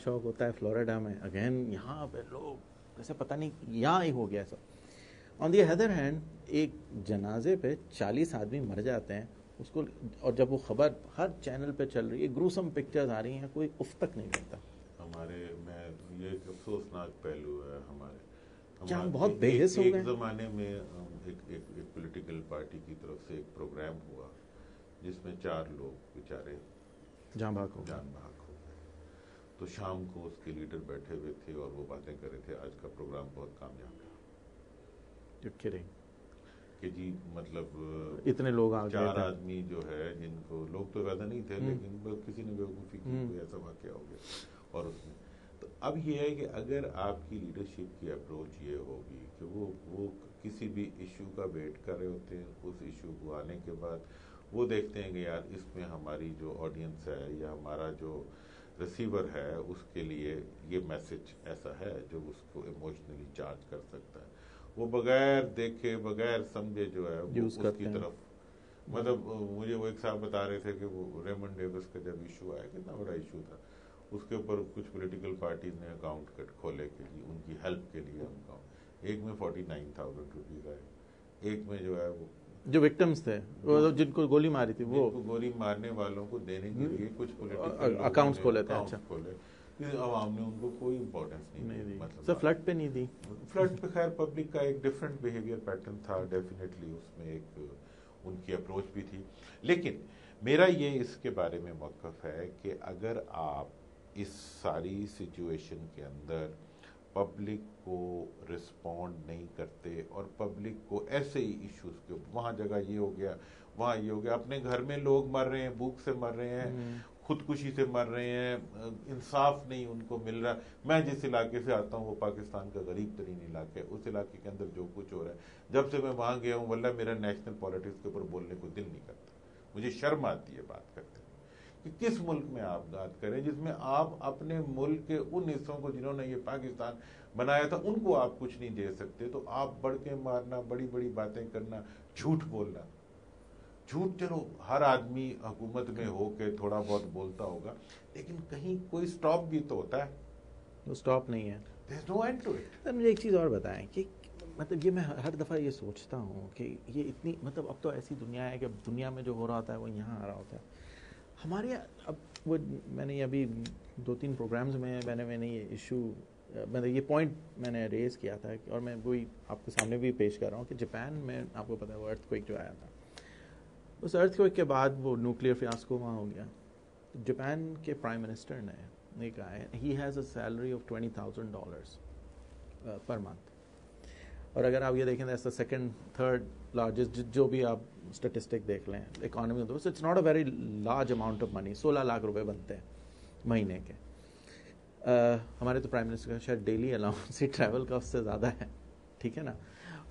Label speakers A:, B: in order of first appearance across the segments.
A: شوق ہوتا ہے فلوریڈا میں اگین یہاں پہ لوگ جیسے پتہ نہیں یہاں ہی ہو گیا سب. آن دی ادر ہینڈ ایک جنازے پہ 40 آدمی مر جاتے ہیں اس کو, اور جب وہ خبر ہر چینل پہ چل رہی ہے, گروسم پکچرز آ رہی ہیں, کوئی اف تک نہیں کرتا.
B: ہمارے میں یہ ایک افسوسناک پہلو ہے ہمارے,
A: کیا ہم بہت بے حس ہو گئے.
B: ایک زمانے میں ایک پولیٹیکل پارٹی کی طرف سے ایک پروگرام ہوا جس میں 4 لوگ بیچارے
A: جان بحق ہو
B: گئے. تو شام کو اس کے لیڈر بیٹھے ہوئے تھے اور وہ باتیں کر رہے تھے آج کا پروگرام بہت کامیاب ہے کہ جی مطلب
A: اتنے لوگ آ گئے
B: 4 آدمی جو ہے جن کو لوگ تو زیادہ نہیں تھے لیکن کسی نے بیوقوفی کی, کوئی ایسا واقعہ ہو گیا. اور اس میں تو اب یہ ہے کہ اگر آپ کی لیڈرشپ کی اپروچ یہ ہوگی کہ وہ کسی بھی ایشو کا ویٹ کر رہے ہوتے ہیں, اس ایشو کو آنے کے بعد وہ دیکھتے ہیں کہ یار اس میں ہماری جو آڈینس ہے یا ہمارا جو ریسیور ہے اس کے لیے یہ میسج ایسا ہے جو اس کو ایموشنلی چارج کر سکتا ہے, وہ بغیر دیکھے بغیر سمجھے جو ہے وہ اس کی طرف. مطلب مجھے وہ ایک صاحب بتا رہے تھے کہ وہ ریمنڈ ڈیوس کا جب ایشو آیا, کتنا بڑا ایشو تھا, اس کے اوپر کچھ پولیٹیکل پارٹیز نے اکاؤنٹ کھولے کہ جی ان کی ہیلپ کے لیے ہم اکاؤنٹ, ایک میں 49,000 روپیز آئے, ایک میں جو ہے وہ
A: جو وکٹمز تھے جن کو گولی ماری تھی وہ
B: گولی مارنے والوں کو دینے کے لیے کچھ پولیٹیکل
A: اکاؤنٹس کھولے تھے. اچھا,
B: عوام نے ان کو کوئی امپورٹینس نہیں دی,
A: مطلب سر فلڈ پہ نہیں دی.
B: فلڈ پہ خیر پبلک کا ایک ڈفرینٹ بیہیویئر پیٹرن تھا, ڈیفینیٹلی اس میں ایک ان کی اپروچ بھی تھی. لیکن میرا یہ اس کے بارے میں موقف ہے کہ اگر آپ اس ساری سچویشن کے اندر پبلک کو رسپونڈ نہیں کرتے اور پبلک کو ایسے ہی ایشوز کے وہاں جگہ یہ ہو گیا وہاں یہ ہو گیا, اپنے گھر میں لوگ مر رہے ہیں, بھوک سے مر رہے ہیں, خودکشی سے مر رہے ہیں, انصاف نہیں ان کو مل رہا. میں جس علاقے سے آتا ہوں وہ پاکستان کا غریب ترین علاقہ ہے, اس علاقے کے اندر جو کچھ ہو رہا ہے, جب سے میں وہاں گیا ہوں واللہ میرا نیشنل پالیٹکس کے اوپر بولنے کو دل نہیں کرتا, مجھے شرم آتی ہے بات کرتے ہیں کہ کس ملک میں آپ بات کریں جس میں آپ اپنے ملک کے ان حصوں کو جنہوں نے یہ پاکستان بنایا تھا ان کو آپ کچھ نہیں دے سکتے, تو آپ بڑھ کے مارنا, بڑی بڑی باتیں کرنا, جھوٹ بولنا. جھوٹ چلو ہر آدمی حکومت میں ہو کے تھوڑا بہت بولتا ہوگا, لیکن کہیں کوئی سٹاپ بھی تو ہوتا ہے.
A: وہ سٹاپ نہیں ہے.
B: There's no end to it.
A: مجھے ایک چیز اور بتائیں کہ مطلب یہ میں ہر دفعہ یہ سوچتا ہوں کہ یہ اتنی مطلب اب تو ایسی دنیا ہے کہ دنیا میں جو ہو رہا ہوتا ہے وہ یہاں آ رہا ہوتا ہے. ہمارے اب وہ میں نے ابھی 2-3 پروگرامز میں میں نے یہ ایشو یہ پوائنٹ میں نے ریز کیا تھا, اور میں وہی آپ کے سامنے بھی پیش کر رہا ہوں کہ جاپان میں آپ کو پتہ ہے وہ ارتھ کوئک جو آیا تھا, اس ارتھ کوئک کے بعد وہ نیوکلیئر فیاسکو وہاں ہو گیا. جاپان کے پرائم منسٹر نے کہا ہے he has a salary of $20,000 per month, اور اگر آپ یہ دیکھیں ایسا سیکنڈ تھرڈ لارجسٹ جو بھی آپ اسٹیٹسٹک دیکھ لیں اکانومی میں, تو it's not a very large amount of money. 16 lakh روپے بنتے ہیں مہینے کے. ہمارے تو پرائم منسٹر کا شاید ڈیلی الاؤنس ہی ٹریول کا اس سے زیادہ ہے, ٹھیک ہے نا.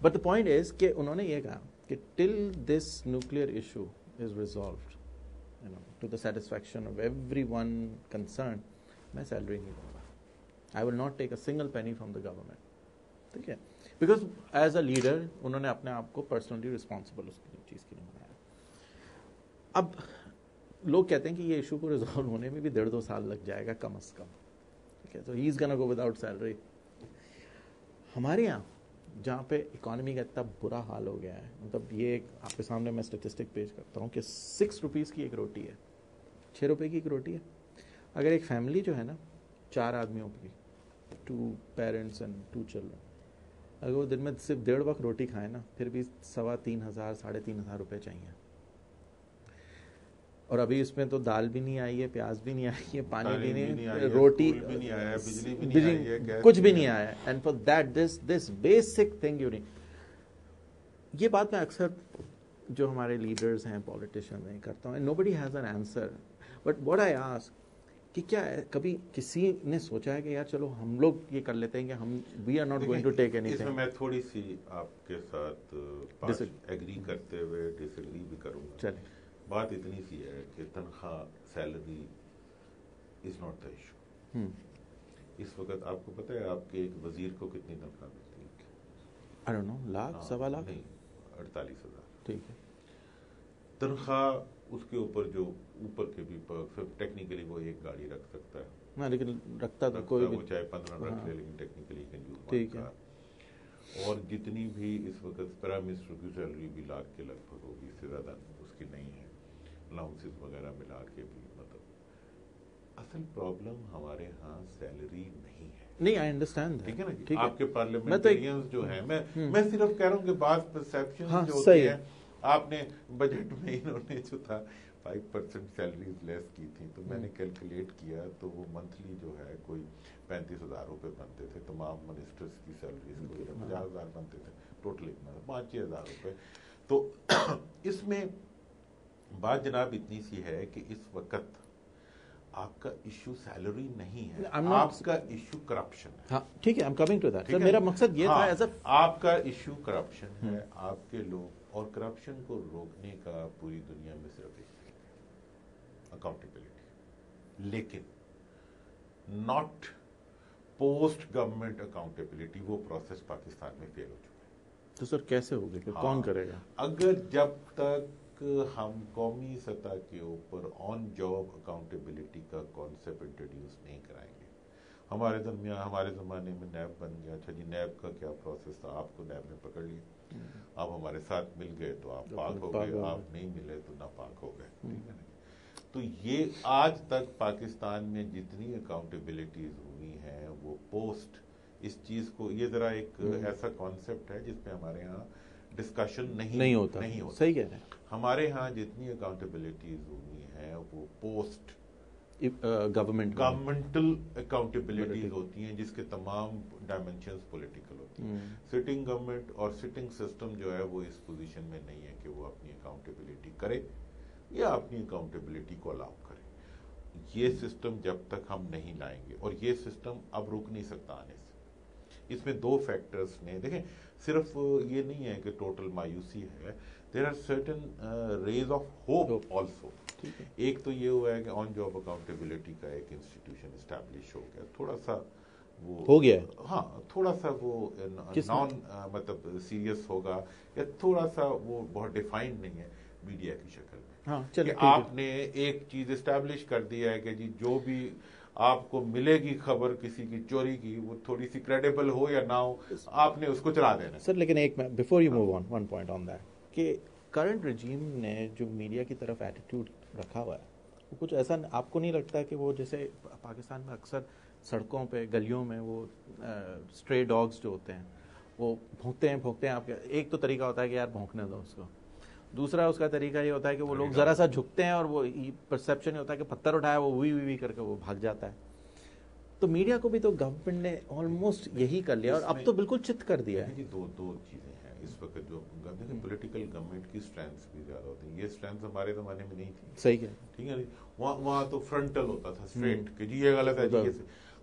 A: بٹ دا پوائنٹ از کہ انہوں نے یہ کہا کہ till this nuclear issue is resolved to the satisfaction of everyone concern, میں سیلری نہیں دوں گا. I will not take a single penny from the government, ٹھیک ہے, بیکاز ایز اے لیڈر انہوں نے اپنے آپ کو پرسنلی رسپانسبل اس چیز کے لیے بنایا. اب لوگ کہتے ہیں کہ یہ ایشو کو ریزالو ہونے میں بھی 1.5-2 سال لگ جائے گا کم از کم, ٹھیک ہے, تو ہی از گنا گو وداؤٹ سیلری. ہمارے یہاں جہاں پہ اکانومی کا اتنا برا حال ہو گیا ہے, مطلب یہ ایک آپ کے سامنے میں اسٹیٹسٹک پیش کرتا ہوں کہ 6 روپیز کی ایک روٹی ہے, 6 روپے کی ایک روٹی ہے. اگر ایک فیملی جو ہے نا 4 آدمیوں کی, 2 پیرنٹس اینڈ 2 چلڈرن, اگر وہ دن میں صرف 1.5 وقت روٹی کھائیں نا پھر بھی 3,500 3,500 روپے چاہیے. اور ابھی اس میں تو دال بھی نہیں آئی ہے, پیاز بھی نہیں آئی ہے, پانی بھی نہیں, روٹی
B: بھی نہیں آیا, بجلی بھی نہیں آئی ہے,
A: کچھ بھی نہیں آیا ہے. And for that this basic thing you نہیں. یہ بات میں اکثر جو ہمارے لیڈرز ہیں, پولیٹیشین ہیں, کرتا ہوں, nobody has an answer. But what I ask کہ کیا کبھی کسی نے سوچا ہے کہ یار چلو ہم لوگ یہ کر لیتے ہیں کہ ہم we are not going to take anything.
B: میں تھوڑی سی آپ کے ساتھ ایگری کرتے ہوئے ڈس ایگری بھی کروں گا.
A: چلیں,
B: بات اتنی سی ہے کہ تنخواہ salary is not the issue. اس وقت آپ کو پتہ ہے آپ کے ایک وزیر کو کتنی تنخواہ ملتی ہے؟
A: I don't know, 1 lakh 1.25 lakh
B: نہیں, 48,000.
A: ٹھیک ہے.
B: تنخواہ اس کے اوپر جو اوپر کے بھی ٹیکنیکلی وہ ایک گاڑی رکھ سکتا ہے.
A: ہاں لیکن رکھتا تو کوئی بھی,
B: وہ چاہے 15 رکھ لے, لیکن ٹیکنیکلی کین یوز
A: ٹھیک ہے.
B: اور جتنی بھی اس وقت پرائم منسٹر کی سیلری بھی لاکھ کے لگ بھگ ہوگی, اس سے زیادہ اس کی نہیں ہے, الاؤنسز وغیرہ ملا کے بھی. مطلب اصل پرابلم ہمارے ہاں سیلری نہیں ہے.
A: نہیں, آئی انڈرسٹینڈ,
B: ٹھیک ہے نا جی. آپ کے پارلیمنٹیرینز جو ہیں, میں صرف کہہ رہا ہوں کہ بعض پرسیپشن جو ہوتی ہیں, آپ نے بجٹ میں انہوں نے جو تھا 5% سیلریز لیس کی تھی, تو میں نے کیلکولیٹ کیا تو وہ منتھلی جو ہے کوئی 35,000 روپے بنتے تھے تمام منسٹرز کی سیلریز کو, 50,000 بنتے تھے ٹوٹل, اتنا 5,000 روپے. تو اس میں بات جناب اتنی سی ہے کہ اس وقت آپ کا ایشو سیلری نہیں ہے, آپ کا ایشو کرپشن ہے.
A: ہاں ٹھیک ہے, I'm coming to that. میرا مقصد یہ تھا ایز
B: آپ کا ایشو کرپشن ہے, آپ کے لوگ, اور کرپشن کو روکنے کا پوری دنیا میں صرف ایک اکاؤنٹیبلٹی, لیکن ناٹ پوسٹ گورنمنٹ اکاؤنٹیبلٹی. وہ پروسیس پاکستان میں فیل ہو چکا ہے.
A: تو سر کیسے ہوگا, کہ کون کرے گا؟
B: اگر جب تک ہم قومی سطح کے اوپر آن جاب اکاؤنٹیبلٹی کا کانسیپٹ انٹروڈیوس نہیں کرائیں گے. ہمارے زمانے میں نیب بن گیا. اچھا جی, نیب کا کیا پروسیس تھا, آپ کو نیب نے پکڑ لیا, آپ ہمارے ساتھ مل گئے تو آپ پاک ہو گئے, آپ نہیں ملے تو ناپاک ہو گئے. ٹھیک ہے نا. تو یہ آج تک پاکستان میں جتنی اکاؤنٹیبلٹیز ہوئی ہیں وہ پوسٹ اس چیز کو, یہ ذرا ایک ایسا کانسیپٹ ہے جس پہ ہمارے ہاں ڈسکشن نہیں ہوتا.
A: صحیح کہہ رہے ہیں.
B: ہمارے ہاں جتنی اکاؤنٹیبلٹیز ہوئی ہیں وہ پوسٹ
A: گورنمنٹل
B: اکاؤنٹیبلٹیز ہوتی ہیں, جس کے تمام ڈائمینشنز پولیٹیکل ہوتی ہیں. سٹنگ گورنمنٹ اور سٹنگ سسٹم جو ہے وہ اس پوزیشن میں نہیں ہے کہ وہ اپنی اکاؤنٹیبلٹی کرے یا اپنی اکاؤنٹیبلٹی کو الاؤ کرے. یہ سسٹم جب تک ہم نہیں لائیں گے, اور یہ سسٹم اب رک نہیں سکتا آنے سے. اس میں دو فیکٹرز نے, دیکھیں صرف یہ نہیں ہے کہ ٹوٹل مایوسی ہے, there are certain rays of hope also. ایک تو یہ ہوا ہے کہ آن جاب اکاؤنٹیبلٹی کا ایک انسٹیٹیوشن اسٹیبلش ہو گیا, تھوڑا سا وہ ہو گیا, ہاں تھوڑا سا وہ نان مطلب سیریس ہوگا, یا تھوڑا سا وہ بہت ڈیفائنڈ نہیں ہے میڈیا کی شکل میں, کہ آپ نے ایک چیز اسٹیبلش کر دیا ہے کہ جی جو بھی آپ کو ملے گی خبر کسی کی چوری کی, وہ تھوڑی سی کریڈیبل ہو یا نہ ہو, آپ نے اس کو چلا دینا.
A: سر لیکن ایک before you move on, one point on that, کہ کرنٹ رجیم نے جو میڈیا کی طرف ایٹیٹیوڈ رکھا ہوا ہے, وہ کچھ ایسا آپ کو نہیں لگتا کہ وہ جیسے پاکستان میں اکثر سڑکوں پہ گلیوں میں وہ اسٹرے ڈاگز جو ہوتے ہیں وہ بھونکتے ہیں آپ کے, ایک تو طریقہ ہوتا ہے کہ یار بھونکنے دو اس کو, دوسرا اس کا طریقہ یہ ہوتا ہے کہ وہ لوگ ذرا سا جھکتے ہیں اور وہ پرسیپشن یہ ہوتا ہے کہ پتھر اٹھایا وہ وی کر کے وہ بھاگ جاتا ہے. تو میڈیا کو بھی تو گورنمنٹ نے آلموسٹ یہی کر لیا, اور اب تو بالکل چت کر دیا ہے.
B: دو چیزیں ہیں اس وقت جو پولیٹیکل گورنمنٹ کی اسٹرینتھ بھی زیادہ ہوتی ہے. یہ اسٹرینتھ ہمارے زمانے میں نہیں تھی.
A: صحیح ہے,
B: ٹھیک ہے. وہاں تو فرنٹل ہوتا تھا, اسٹریٹ, کہ جی یہ غلط ہے, جی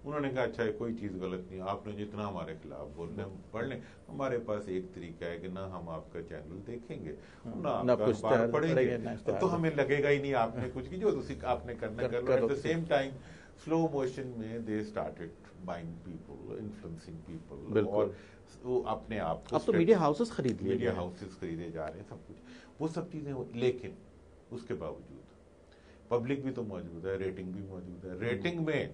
B: انہوں نے کہا اچھا کوئی چیز غلط نہیں, آپ نے جتنا ہمارے خلاف بول رہے ہیں پڑھ لیں, ہمارے پاس ایک طریقہ ہے کہ نہ ہم آپ کا چینل دیکھیں گے نہ آپ کا اخبار پڑھیں گے, تو ہمیں لگے گا ہی نہیں آپ نے کچھ کی, جو آپ نے کرنا کر لو. At the same time slow motion میں they started buying people, influencing people, اور وہ اپنے آپ کو
A: اب تو میڈیا ہاؤسز خریدے
B: جا رہے ہیں, سب کچھ وہ سب چیزیں. لیکن اس کے باوجود پبلک بھی تو موجود ہے, ریٹنگ بھی موجود ہے. ریٹنگ میں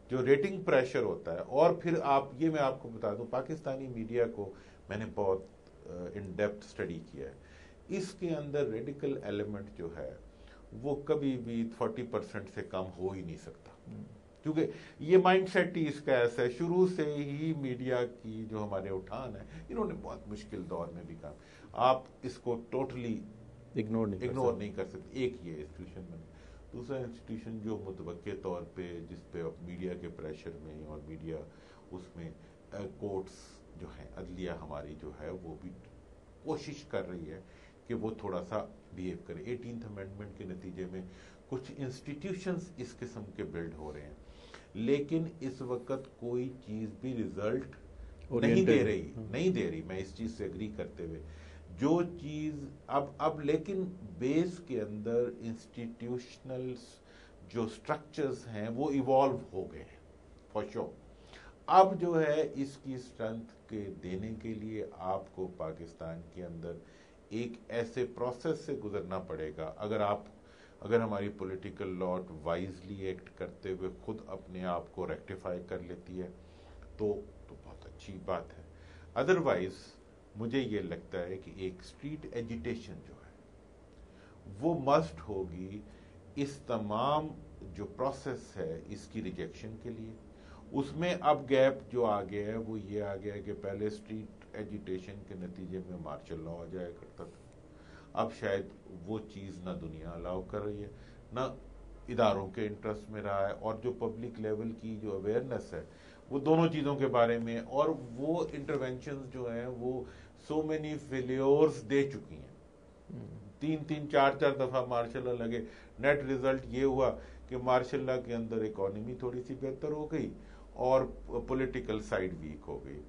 B: جو ریٹنگ پریشر ہوتا ہے, اور پھر میں آپ کو بتا دوں, پاکستانی میڈیا کو میں نے بہت ان ڈیپتھ اسٹڈی کیا ہے, اس کے اندر ریڈیکل ایلیمنٹ جو ہے وہ کبھی بھی 40% سے کم ہو ہی نہیں سکتا, کیونکہ یہ مائنڈ سیٹ ہی اس کا ایسا ہے. شروع سے ہی میڈیا کی جو ہمارے اٹھان ہے, انہوں نے بہت مشکل دور میں بھی کام, آپ اس کو ٹوٹلی اگنور نہیں کر سکتے. ایک یہ انسٹیٹیوشن میں, دوسرا انسٹیٹیوشن جو متوقع طور پہ جس پہ میڈیا کے پریشر میں, اور میڈیا اس میں کورٹس جو ہیں, عدلیہ ہماری جو ہے وہ بھی کوشش کر رہی ہے کہ وہ تھوڑا سا بیہیو کرے. 18th امینڈمنٹ کے نتیجے میں کچھ انسٹیٹیوشنز اس قسم کے بلڈ ہو رہے ہیں, لیکن اس وقت کوئی چیز بھی ریزلٹ نہیں دے رہی. میں اس چیز سے ایگری کرتے ہوئے, جو چیز اب لیکن بیس کے اندر انسٹیٹیوشنل جو سٹرکچرز ہیں وہ ایوالو ہو گئے ہیں فار شور. اب جو ہے اس کی اسٹرینتھ کے دینے کے لیے آپ کو پاکستان کے اندر ایک ایسے پروسیس سے گزرنا پڑے گا. اگر آپ اگر ہماری پولیٹیکل لاٹ وائزلی ایکٹ کرتے ہوئے خود اپنے آپ کو ریکٹیفائی کر لیتی ہے تو بہت اچھی بات ہے. ادروائز مجھے یہ لگتا ہے کہ ایک اسٹریٹ ایجیٹیشن جو ہے وہ مسٹ ہوگی اس تمام جو پروسیس ہے اس کی ریجیکشن کے لیے. اس میں اب گیپ جو آ گیا ہے وہ یہ آ گیا ہے کہ پہلے اسٹریٹ ایجیٹیشن کے نتیجے میں مارشل لا ہو جایا کرتا تھا. اب شاید وہ چیز نہ دنیا الاؤ کر رہی ہے نہ اداروں کے انٹرسٹ میں رہا ہے, اور جو پبلک لیول کی جو اویئرنیس ہے وہ دونوں چیزوں کے بارے میں, اور وہ انٹرونشنز جو ہیں وہ سو مینی فیلیورز دے چکی ہیں. 3 4 دفعہ مارشل لا لگے, نیٹ ریزلٹ یہ ہوا کہ مارشل لا کے اندر اکانومی تھوڑی سی بہتر ہو گئی اور پولیٹیکل سائیڈ ویک ہو گئی.